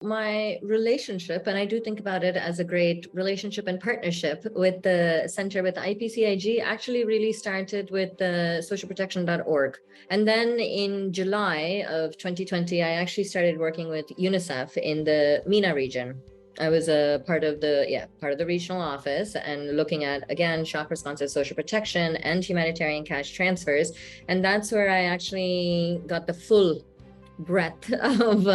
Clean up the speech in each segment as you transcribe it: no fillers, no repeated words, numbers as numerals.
My relationship, and I do think about it as a great relationship and partnership with the center with IPCIG, actually really started with the socialprotection.org. And then in July of 2020, I actually started working with UNICEF in the MENA region. I was a part of the regional office and looking at, again, shock responsive social protection and humanitarian cash transfers. And that's where I actually got the full breadth of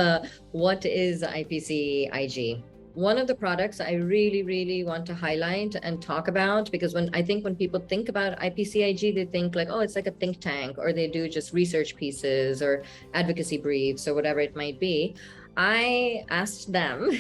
what is IPC-IG. One of the products I really want to highlight and talk about, because when people think about IPC-IG, they think like, oh, it's like a think tank, or they do just research pieces or advocacy briefs or whatever it might be. I asked them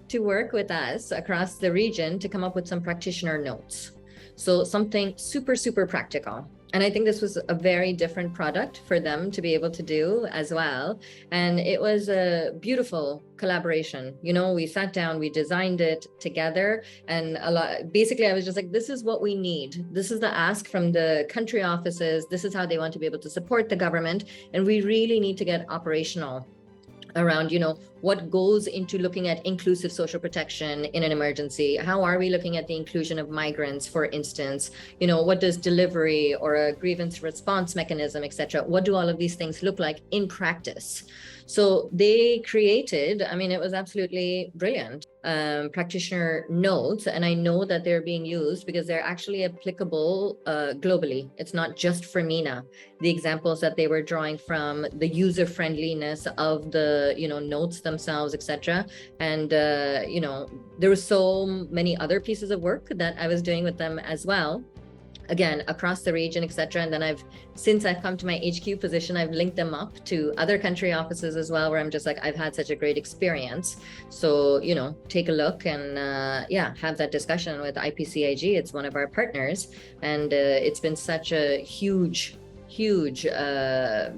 to work with us across the region to come up with some practitioner notes. So something super practical. And I think this was a very different product for them to be able to do as well. And it was a beautiful collaboration. We sat down, we designed it together, and basically I was just like, this is what we need. This is the ask from the country offices. This is how they want to be able to support the government. And we really need to get operational around, what goes into looking at inclusive social protection in an emergency. How are we looking at the inclusion of migrants, for instance? What does delivery or a grievance response mechanism, etc.? What do all of these things look like in practice? So they created, it was absolutely brilliant, practitioner notes. And I know that they're being used because they're actually applicable globally. It's not just for MENA. The examples that they were drawing from, the user friendliness of the, notes themselves, etc. And, there were so many other pieces of work that I was doing with them as well, again, across the region, etc. And then since I've come to my HQ position, I've linked them up to other country offices as well, where I'm just like, I've had such a great experience. So, take a look and have that discussion with IPCIG. It's one of our partners, and it's been such a huge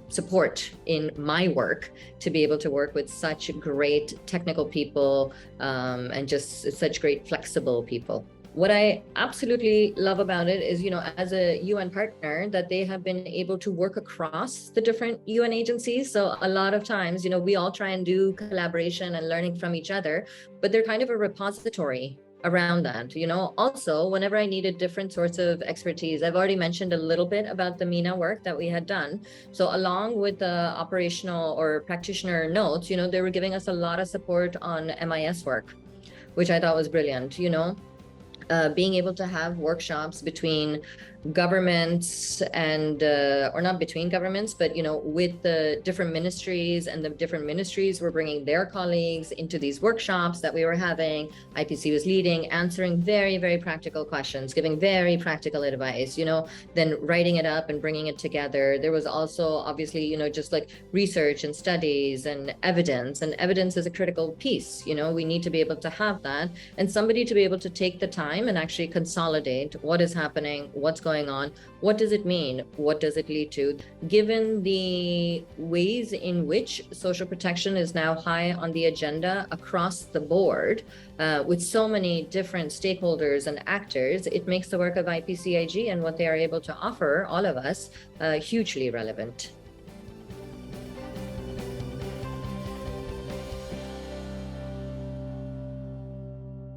support in my work to be able to work with such great technical people and just such great flexible people. What I absolutely love about it is, as a UN partner, that they have been able to work across the different UN agencies. So a lot of times, we all try and do collaboration and learning from each other, but they're kind of a repository around that. Also, whenever I needed different sorts of expertise, I've already mentioned a little bit about the MENA work that we had done. So along with the operational or practitioner notes, they were giving us a lot of support on MIS work, which I thought was brilliant. Being able to have workshops between governments and or not between governments, but with the different ministries, and the different ministries were bringing their colleagues into these workshops that we were having. IPC was leading, answering very practical questions, giving very practical advice, then writing it up and bringing it together. There was also obviously just like research and studies and evidence is a critical piece. We need to be able to have that, and somebody to be able to take the time and actually consolidate what is happening, what's going on, what does it mean, what does it lead to. Given the ways in which social protection is now high on the agenda across the board, with so many different stakeholders and actors, it makes the work of IPCIG and what they are able to offer all of us hugely relevant.